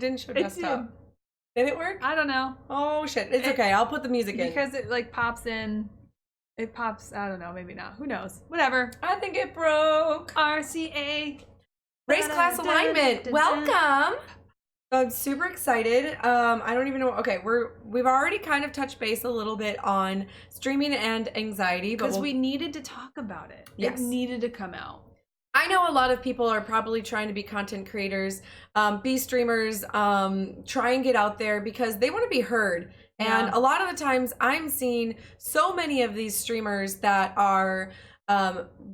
didn't show desktop. Did it work? I don't know. Oh shit, it's okay. I'll put the music in. Because it like pops in. It pops, I don't know, maybe not. Who knows? Whatever. I think it broke. RCA. Race class alignment. Welcome. So I'm super excited. I don't even know. Okay, we've already kind of touched base a little bit on streaming and anxiety, because we needed to talk about it. Yes. It needed to come out. I know a lot of people are probably trying to be content creators, be streamers, try and get out there because they want to be heard. And a lot of the times I'm seeing so many of these streamers that are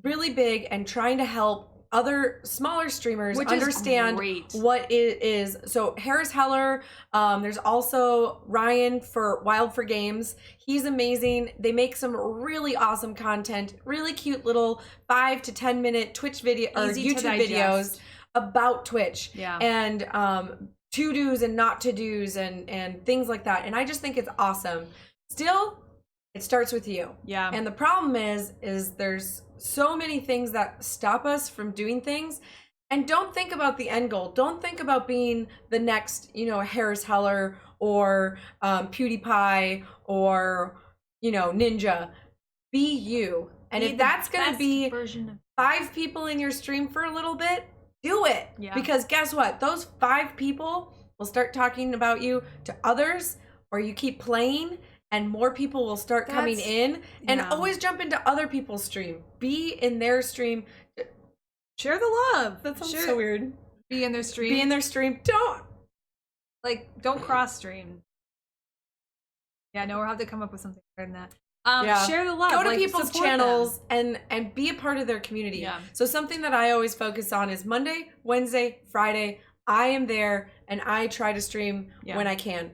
really big and trying to help other smaller streamers understand what it is. So Harris Heller, there's also Ryan for Wild for Games. He's amazing. They make some really awesome content, really cute little 5 to 10 minute Twitch video or YouTube videos about Twitch. And to do's and not to do's and things like that. And I just think it's awesome. Still, it starts with you. And the problem is there's so many things that stop us from doing things. And don't think about the end goal. Don't think about being the next, Harris Heller or PewDiePie or, Ninja. Be you. And if that's going to be 5 people in your stream for a little bit, do it. Because guess what? Those 5 people will start talking about you to others, or you keep playing and more people will start coming in. And always jump into other people's stream. Be in their stream. Share the love. That sounds so weird. Be in their stream. Be in their stream. Don't cross stream. Yeah, no, we'll have to come up with something better than that. Share the love. Go to people's channels and be a part of their community. So something that I always focus on is Monday, Wednesday, Friday. I am there and I try to stream when I can.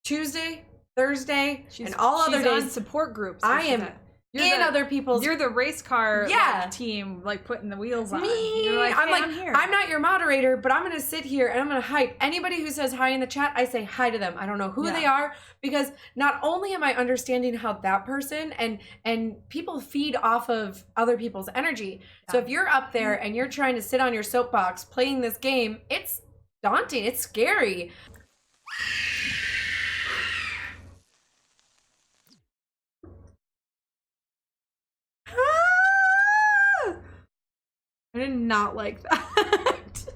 Tuesday, Thursday, and all other days. On support groups. I am in other people's. You're the race car team, putting the wheels on. You're like, I'm here. I'm not your moderator, but I'm gonna sit here and I'm gonna hype anybody who says hi in the chat. I say hi to them. I don't know who they are, because not only am I understanding how that person and people feed off of other people's energy. So if you're up there and you're trying to sit on your soapbox playing this game, it's daunting. It's scary. I did not like that.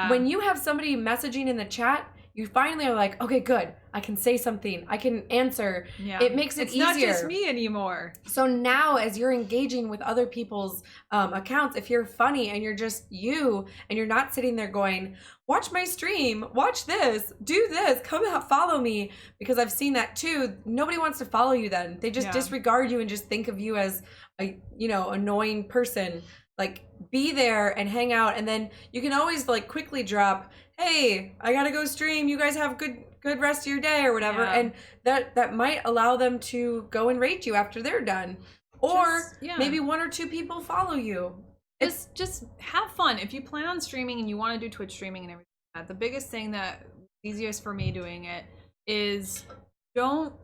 When you have somebody messaging in the chat, you finally are like, okay, good. I can say something. I can answer. It makes it easier. It's not just me anymore. So now as you're engaging with other people's accounts, if you're funny and you're just you and you're not sitting there going, watch my stream, watch this, do this, come out, follow me, because I've seen that too. Nobody wants to follow you then. They just disregard you and just think of you as a, annoying person. Be there and hang out, and then you can always quickly drop, hey, I gotta go stream, you guys have good rest of your day or whatever. And that might allow them to go and rate you after they're done, or maybe 1 or 2 people follow you. Just have fun. If you plan on streaming and you want to do Twitch streaming and everything like that, the biggest thing that easiest for me doing it is don't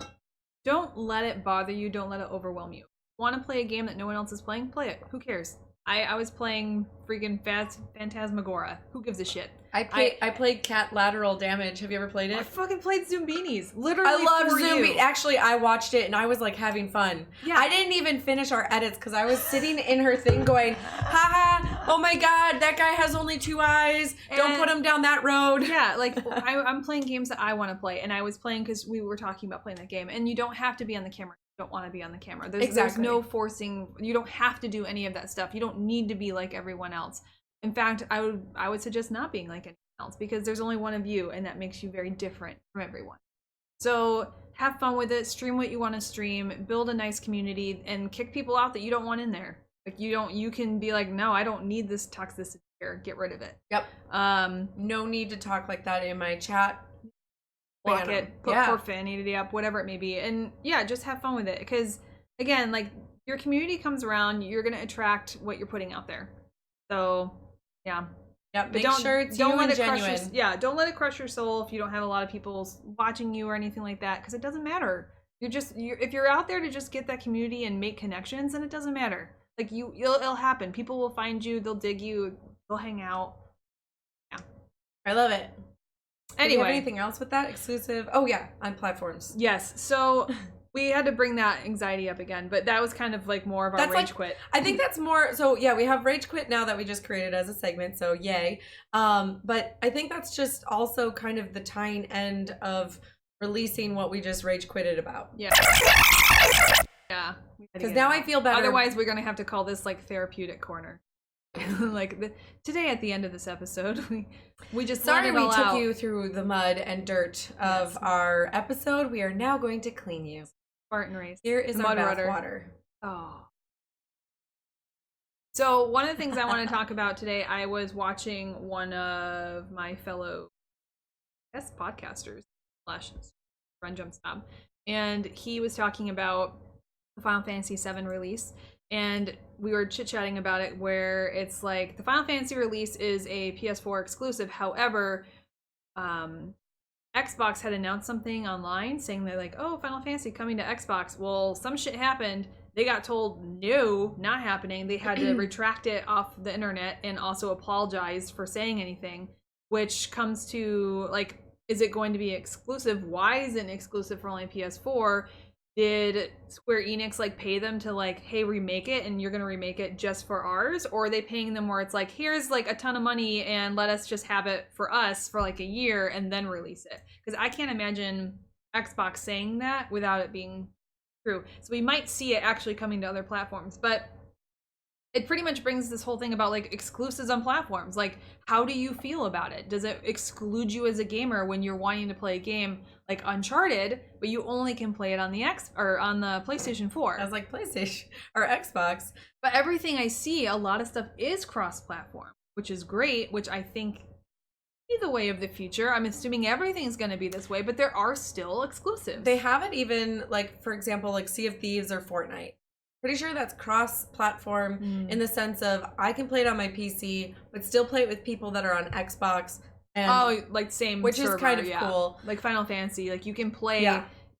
let it bother you. Don't let it overwhelm you. Want to play a game that no one else is playing? Play it. Who cares? I was playing freaking Phantasmagoria. Who gives a shit? I played Cat Lateral Damage. Have you ever played it? I fucking played Zumbinis. Literally, I love Zumbi. Actually, I watched it and I was having fun. I didn't even finish our edits because I was sitting in her thing going, haha, oh my god, that guy has only 2 eyes. Don't put him down that road. I'm playing games that I want to play, and I was playing because we were talking about playing that game, and you don't have to be on the camera. Don't want to be on the camera. There's no forcing. You don't have to do any of that stuff. You don't need to be like everyone else. In fact, I would suggest not being like anyone else, because there's only one of you, and that makes you very different from everyone. So have fun with it. Stream what you want to stream. Build a nice community, and kick people out that you don't want in there. You can be like, no, I don't need this toxicity here. Get rid of it. No need to talk like that in my chat. Block it, put profanity up, whatever it may be, and just have fun with it, because again, your community comes around, you're gonna attract what you're putting out there. So make sure it's you and genuine. Don't let it crush your soul if you don't have a lot of people watching you or anything like that, because it doesn't matter. If you're out there to just get that community and make connections, then it doesn't matter. It'll happen. People will find you, they'll dig you, they'll hang out. I love it. Anyway. Do you have anything else with that? Exclusive? Oh, yeah, on platforms. Yes. So we had to bring that anxiety up again, but that was kind of like more of our rage quit. I think that's more, so yeah, we have rage quit now that we just created as a segment, so yay. But I think that's just also kind of the tying end of releasing what we just rage quitted about. Yeah. Yeah. Because now I feel better. Otherwise, we're going to have to call this like therapeutic corner. Like today at the end of this episode, we just sorry we took you through the mud and dirt of our episode. We are now going to clean you. Spartan race. Here is our bath water. Oh. So one of the things I want to talk about today, I was watching one of my fellow podcasters / Run Jump Stop, and he was talking about the Final Fantasy VII release. And we were chit-chatting about it, where it's like the Final Fantasy release is a PS4 exclusive. However, Xbox had announced something online saying they're like, oh, Final Fantasy coming to Xbox. Well, some shit happened. They got told, no, not happening. They had to retract it off the internet and also apologize for saying anything, which comes to, like, is it going to be exclusive? Why is it exclusive for only PS4? Did Square Enix like pay them to like, hey, remake it and you're gonna remake it just for ours? Or are they paying them where it's like, here's like a ton of money and let us just have it for us for like a year and then release it? Because I can't imagine Xbox saying that without it being true. So we might see it actually coming to other platforms, but it pretty much brings this whole thing about like exclusives on platforms. Like, how do you feel about it? Does it exclude you as a gamer when you're wanting to play a game like Uncharted, but you only can play it on the on the PlayStation 4? I was like, PlayStation or Xbox. But everything I see, a lot of stuff is cross-platform, which is great, which I think is the way of the future. I'm assuming everything's going to be this way, but there are still exclusives. They haven't even, like, for example, like Sea of Thieves or Fortnite. Pretty sure that's cross-platform in the sense of I can play it on my PC, but still play it with people that are on Xbox. And, like same which server, is kind of cool. Like Final Fantasy, like you can play.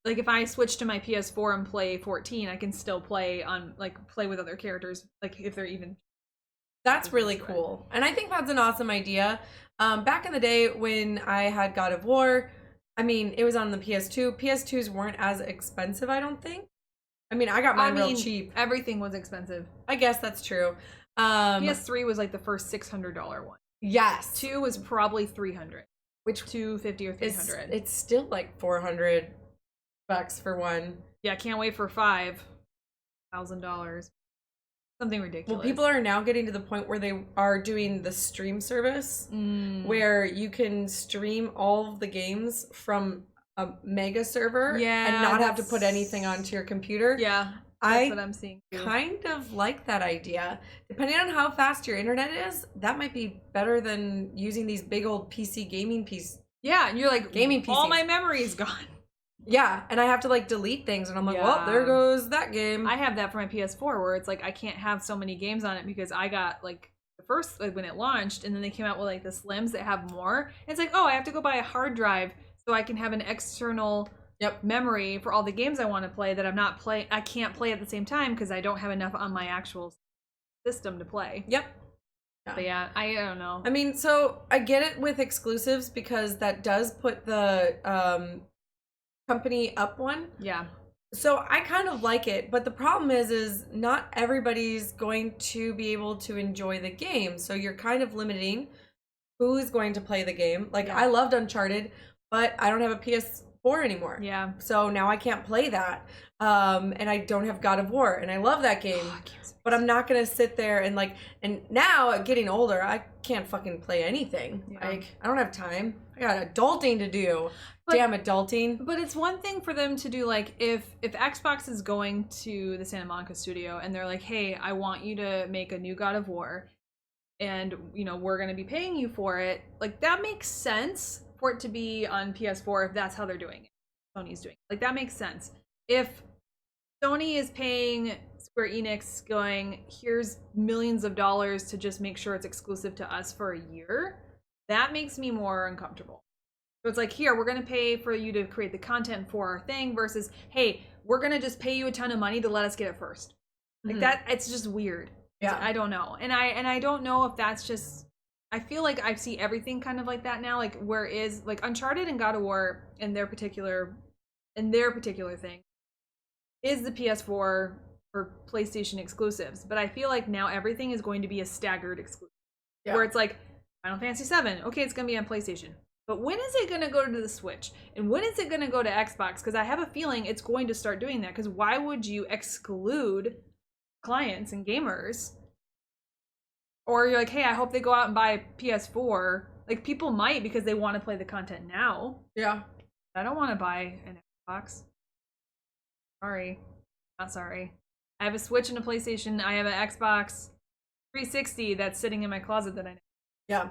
Like if I switch to my PS4 and play 14, I can still play with other characters, like if they're even. That's really cool, and I think that's an awesome idea. Back in the day when I had God of War, I mean, it was on the PS2. PS2s weren't as expensive, I don't think. I mean, I got mine real cheap. Everything was expensive. I guess that's true. PS3 was like the first $600 one. Yes. 2 was probably $300. Which $250 or $300. It's still like $400 for one. Yeah, can't wait for $5,000. Something ridiculous. Well, people are now getting to the point where they are doing the stream service, where you can stream all of the games from a mega server and not have to put anything onto your computer. Yeah, that's what I'm seeing too. Kind of like that idea. Depending on how fast your internet is, that might be better than using these big old PC gaming pieces. Yeah, and you're like, gaming PCs. All my memory is gone. Yeah, and I have to like delete things, and I'm like, well, there goes that game. I have that for my PS4 where it's like I can't have so many games on it because I got like the first, like when it launched, and then they came out with like the Slims that have more. And it's like, oh, I have to go buy a hard drive so I can have an external memory for all the games I want to play that I can't play at the same time because I don't have enough on my actual system to play. Yep. But yeah, I don't know. I mean, so I get it with exclusives because that does put the company up one. Yeah. So I kind of like it, but the problem is not everybody's going to be able to enjoy the game. So you're kind of limiting who is going to play the game. Like I loved Uncharted, but I don't have a PS4 anymore. Yeah. So now I can't play that. And I don't have God of War, and I love that game. But I'm not going to sit there and and now getting older, I can't fucking play anything. Yeah. Like, I don't have time. I got adulting to do. Damn adulting. But it's one thing for them to do, like, if Xbox is going to the Santa Monica studio and they're like, hey, I want you to make a new God of War, and, you know, we're going to be paying you for it. Like, that makes sense for it to be on PS4 if that's how they're doing it. Sony's doing it. Like, that makes sense. If Sony is paying Square Enix going, here's millions of dollars to just make sure it's exclusive to us for a year, that makes me more uncomfortable. So it's like, here, we're going to pay for you to create the content for our thing versus, hey, we're going to just pay you a ton of money to let us get it first. Like that, it's just weird. Yeah. I don't know. And I don't know if that's just I feel like I see everything kind of like that now. Like where is like Uncharted and God of War in their particular thing is the PS4 or PlayStation exclusives. But I feel like now everything is going to be a staggered exclusive. Yeah. Where it's like Final Fantasy VII, okay, it's gonna be on PlayStation. But when is it gonna go to the Switch? And when is it gonna go to Xbox? Because I have a feeling it's going to start doing that. Because why would you exclude clients and gamers? Or you're like, hey, I hope they go out and buy a PS4. Like, people might because they want to play the content now. Yeah. I don't want to buy an Xbox. Sorry. Not sorry. I have a Switch and a PlayStation. I have an Xbox 360 that's sitting in my closet that I know. Yeah.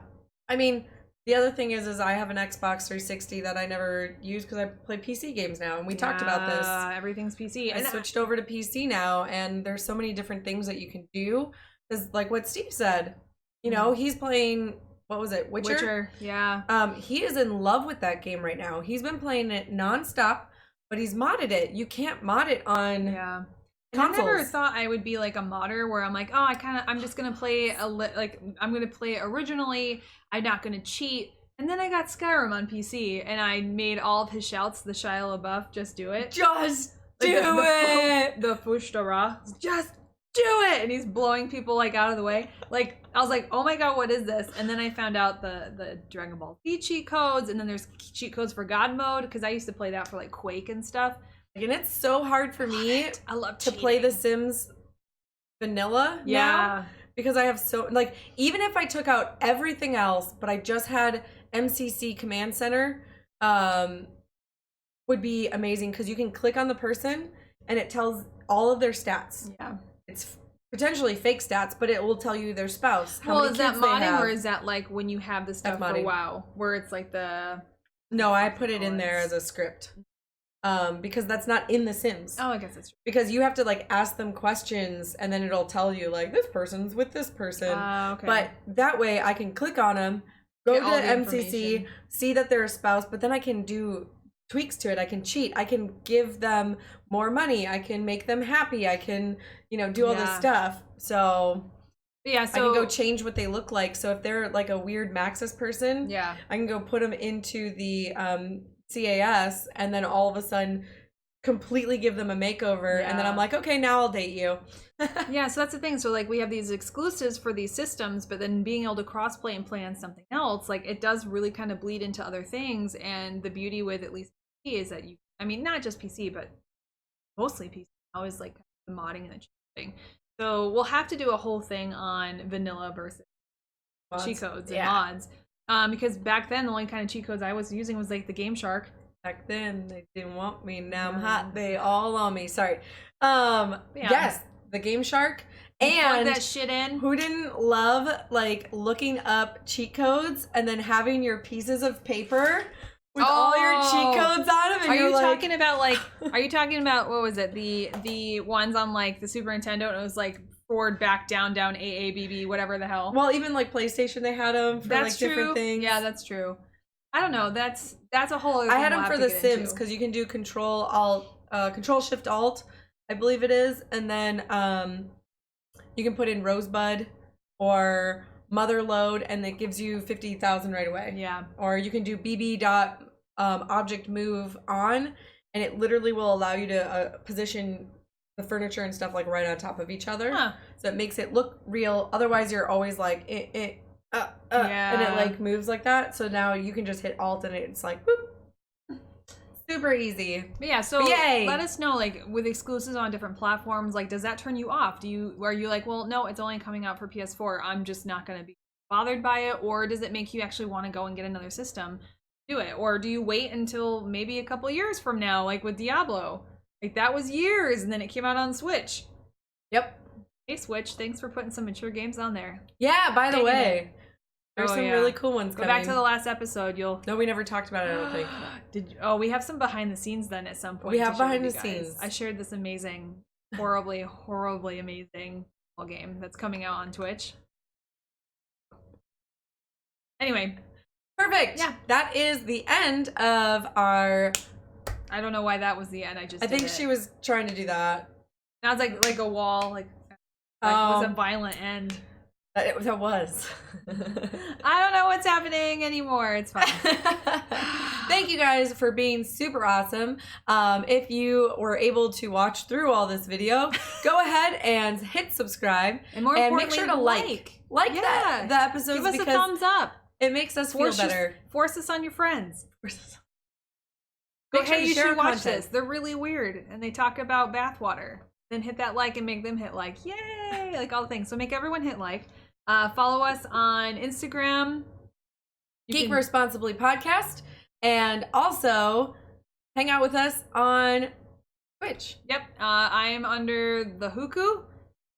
I mean, the other thing is I have an Xbox 360 that I never use because I play PC games now, and we talked about this. Everything's PC. I switched over to PC now, and there's so many different things that you can do. Because, like what Steve said, you know, he's playing, what was it, Witcher? Yeah. He is in love with that game right now. He's been playing it nonstop, but he's modded it. You can't mod it on consoles. I never thought I would be like a modder where I'm like, oh, I'm just going to play I'm going to play it originally. I'm not going to cheat. And then I got Skyrim on PC, and I made all of his shouts, the Shia LaBeouf, just do it. Just do it! The Fushtarah. Just do it, and he's blowing people like out of the way. Like I was like, oh my god, what is this? And then I found out the Dragon Ball Z cheat codes, and then there's cheat codes for God mode because I used to play that for like Quake and stuff. And it's so hard for me to play The Sims vanilla now because I have so like even if I took out everything else, but I just had MCC Command Center, would be amazing because you can click on the person and it tells all of their stats. Yeah. It's potentially fake stats, but it will tell you their spouse. How many kids they have. Well, is that modding or is that like when you have the stuff for WoW, where it's like the? No, I put it in there as a script, because that's not in The Sims. Oh, I guess that's true. Because you have to like ask them questions, and then it'll tell you like this person's with this person. Okay. But that way, I can click on them, go to MCC, see that they're a spouse, but then I can do tweaks to it. I can cheat. I can give them more money. I can make them happy. I can, do all this stuff. So I can go change what they look like. So if they're like a weird Maxis person, I can go put them into the CAS and then all of a sudden completely give them a makeover. And then I'm like, okay, now I'll date you. Yeah, so that's the thing. So like we have these exclusives for these systems, but then being able to crossplay and play on something else, like it does really kind of bleed into other things. And the beauty with at least PC is that not just PC, but mostly PC now is like the modding and the cheating. So we'll have to do a whole thing on vanilla versus cheat codes and mods. Because back then the only kind of cheat codes I was using was like the Game Shark. Back then they didn't want me. Now I'm hot. They all on me. Sorry. Yes, the Game Shark. And that shit in. Who didn't love like looking up cheat codes and then having your pieces of paper with all your cheat codes on them? And are you talking about what was it? The ones on like the Super Nintendo, and it was like forward, back, down, AABB, whatever the hell. Well, even like PlayStation, they had them for like different things. Yeah, that's true. I don't know. That's a whole other thing. I had them for The Sims because you can do Control Shift Alt, I believe it is, and then you can put in Rosebud or Motherload, and it gives you 50,000 right away. Yeah. Or you can do object move on, and it literally will allow you to position the furniture and stuff like right on top of each other. Huh. So it makes it look real. Otherwise, you're always like and it like moves like that. So now you can just hit Alt and it's like boop. Super easy. But yeah, so let us know, like with exclusives on different platforms, like does that turn you off? Are you like, well, no, it's only coming out for PS4. I'm just not gonna be bothered by it, or does it make you actually want to go and get another system? Do it. Or do you wait until maybe a couple years from now, like with Diablo? Like that was years and then it came out on Switch. Yep. Hey Switch, thanks for putting some mature games on there. Yeah, by the way. There's some really cool ones coming. Go back to the last episode. No, we never talked about it, I don't think. We have some behind the scenes then at some point. We have behind the scenes. I shared this amazing, horribly amazing game that's coming out on Twitch. Anyway. Perfect. Yeah. That is the end of our... I don't know why that was the end. I think she was trying to do that. Now it's like a wall. It was a violent end. That was. I don't know what's happening anymore. It's fine. Thank you guys for being super awesome. If you were able to watch through all this video, go ahead and hit subscribe. And more importantly, make sure to like the episodes. Give us a thumbs up. It makes us feel better. Force us on your friends. Go, hey, you should watch this. They're really weird. And they talk about bathwater. Then hit that like and make them hit like. Yay! Like all the things. So make everyone hit like. Follow us on Instagram. Geek Responsibly Podcast. And also hang out with us on Twitch. Yep. I'm under the Huku,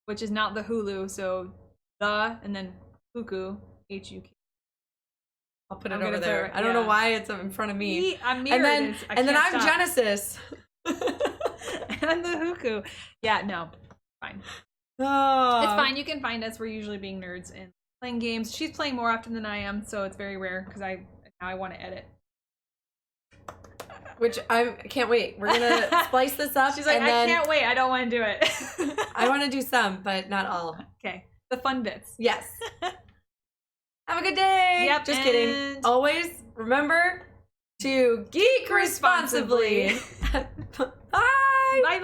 which is not the Hulu. So the and then Huku. H-U-K. I'll put it over there. I don't know why it's in front of me. I'm mirrored. And then I'm Genesis. And the Huku. Yeah, no. Fine. Oh. It's fine. You can find us. We're usually being nerds and playing games. She's playing more often than I am, so it's very rare because now I want to edit. Which I can't wait. We're gonna splice this up. She's like, I can't wait. I don't want to do it. I want to do some, but not all. Okay, the fun bits. Yes. Have a good day. Yep. Just kidding. Always remember to geek responsibly. Bye. Bye.